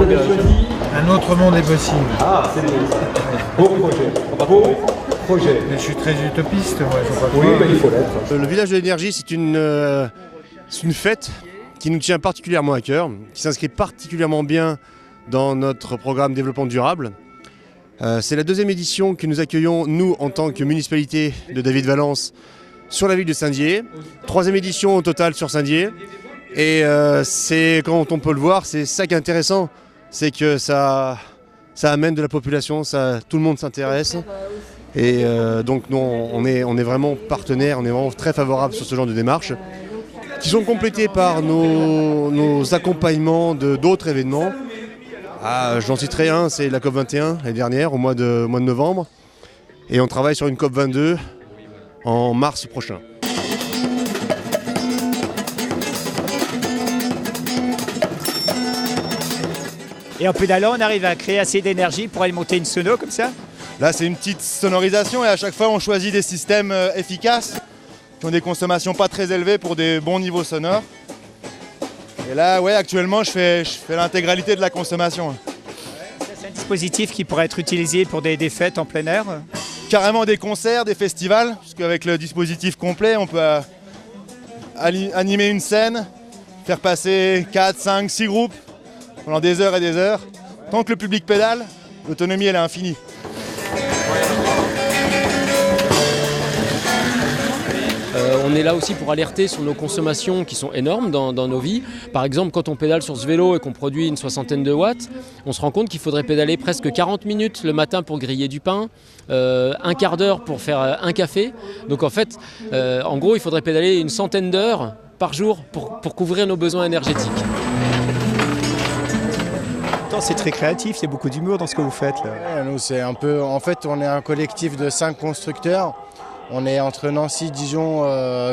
Un autre monde est possible. Ah, c'est bien. Beau projet. Beau projet. Mais je suis très utopiste, moi. Je vois pas Oui, quoi. il faut l'être. Le village de l'énergie, c'est une fête qui nous tient particulièrement à cœur, qui s'inscrit particulièrement bien dans notre programme développement durable. C'est la deuxième édition que nous accueillons, nous, en tant que municipalité de David-Valence, sur la ville de Saint-Dié. Troisième édition au total sur Saint-Dié. Et c'est, quand on peut le voir, c'est ça qui est intéressant, c'est que ça amène de la population, tout le monde s'intéresse. Et donc nous, on est vraiment partenaires, on est vraiment très favorables sur ce genre de démarches, qui sont complétés par nos accompagnements d'autres événements. J'en citerai un, c'est la COP21, l'année dernière, au mois de novembre. Et on travaille sur une COP22 en mars prochain. Et en pédalant, on arrive à créer assez d'énergie pour alimenter une sono comme ça? Là, c'est une petite sonorisation et à chaque fois, on choisit des systèmes efficaces qui ont des consommations pas très élevées pour des bons niveaux sonores. Et là, ouais, actuellement, je fais l'intégralité de la consommation. C'est un dispositif qui pourrait être utilisé pour des fêtes en plein air? Carrément des concerts, des festivals, parce qu'avec le dispositif complet, on peut animer une scène, faire passer 4, 5, 6 groupes pendant des heures et des heures. Tant que le public pédale, l'autonomie elle est infinie. On est là aussi pour alerter sur nos consommations qui sont énormes dans nos vies. Par exemple, quand on pédale sur ce vélo et qu'on produit une 60aine de watts, on se rend compte qu'il faudrait pédaler presque 40 minutes le matin pour griller du pain, un quart d'heure pour faire un café. Donc en fait, en gros, il faudrait pédaler une centaine d'heures par jour pour couvrir nos besoins énergétiques. C'est très créatif, il y a beaucoup d'humour dans ce que vous faites là. Ouais, nous, c'est un peu, en fait, on est un collectif de 5 constructeurs. On est entre Nancy, Dijon,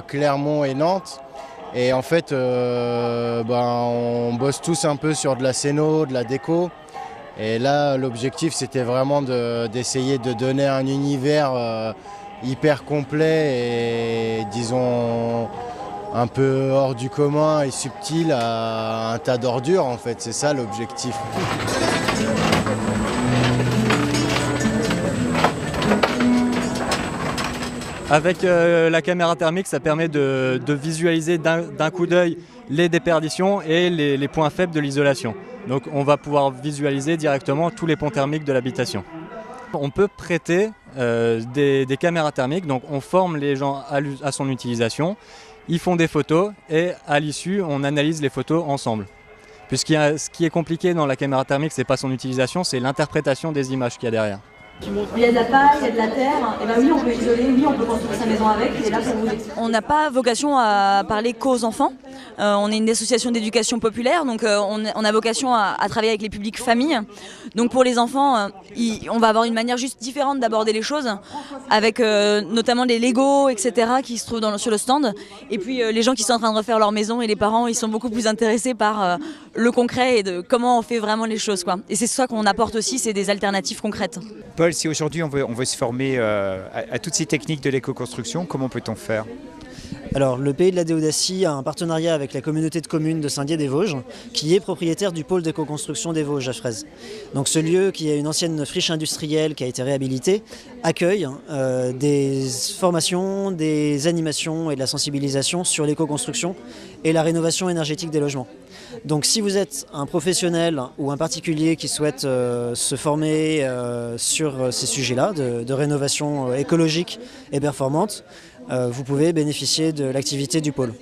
Clermont et Nantes. Et en fait, on bosse tous un peu sur de la scéno, de la déco. Et là, l'objectif, c'était vraiment d'essayer de donner un univers hyper complet et, disons, un peu hors du commun et subtil à un tas d'ordures, en fait. C'est ça l'objectif. Avec la caméra thermique, ça permet de visualiser d'un coup d'œil les déperditions et les points faibles de l'isolation. Donc on va pouvoir visualiser directement tous les ponts thermiques de l'habitation. On peut prêter des caméras thermiques, donc on forme les gens à son utilisation, ils font des photos et à l'issue on analyse les photos ensemble. Puisque ce qui est compliqué dans la caméra thermique, c'est pas son utilisation, c'est l'interprétation des images qu'il y a derrière. Il y a de la paille, il y a de la terre, et ben oui on peut isoler, oui on peut construire sa maison avec, il est là pour vous expliquer. On n'a pas vocation à parler qu'aux enfants, on est une association d'éducation populaire, donc on a vocation à travailler avec les publics familles. Donc pour les enfants, on va avoir une manière juste différente d'aborder les choses, avec notamment les Lego, etc. qui se trouvent sur le stand. Et puis les gens qui sont en train de refaire leur maison et les parents, ils sont beaucoup plus intéressés par le concret et de comment on fait vraiment les choses, quoi. Et c'est ça qu'on apporte aussi, c'est des alternatives concrètes. Paul, si aujourd'hui on veut se former à toutes ces techniques de l'éco-construction, comment peut-on faire? Alors, le Pays de la Déodacie a un partenariat avec la communauté de communes de Saint-Dié-des-Vosges, qui est propriétaire du pôle d'éco-construction des Vosges à Fraise. Donc ce lieu, qui est une ancienne friche industrielle qui a été réhabilitée, accueille des formations, des animations et de la sensibilisation sur l'éco-construction et la rénovation énergétique des logements. Donc si vous êtes un professionnel ou un particulier qui souhaite se former sur ces sujets-là, de rénovation écologique et performante, vous pouvez bénéficier de l'activité du pôle.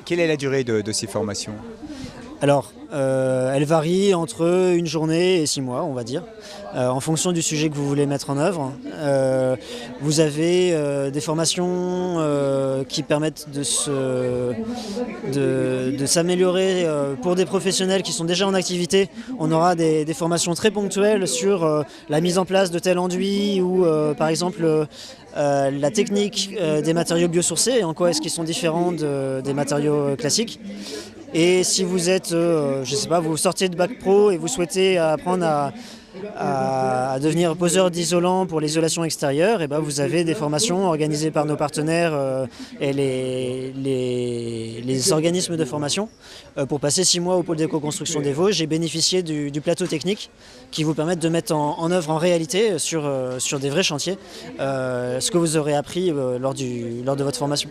Quelle est la durée de ces formations? Alors, elle varie entre une journée et 6 mois, on va dire, en fonction du sujet que vous voulez mettre en œuvre. Vous avez des formations qui permettent de s'améliorer pour des professionnels qui sont déjà en activité. On aura des formations très ponctuelles sur la mise en place de tel enduit ou, par exemple, la technique des matériaux biosourcés et en quoi est-ce qu'ils sont différents des matériaux classiques. Et si vous êtes, je sais pas, vous sortez de bac pro et vous souhaitez apprendre à devenir poseur d'isolant pour l'isolation extérieure, et ben vous avez des formations organisées par nos partenaires et les organismes de formation pour passer 6 mois au pôle d'éco-construction des Vosges et bénéficier du plateau technique qui vous permettent de mettre en œuvre en réalité sur des vrais chantiers ce que vous aurez appris lors de votre formation.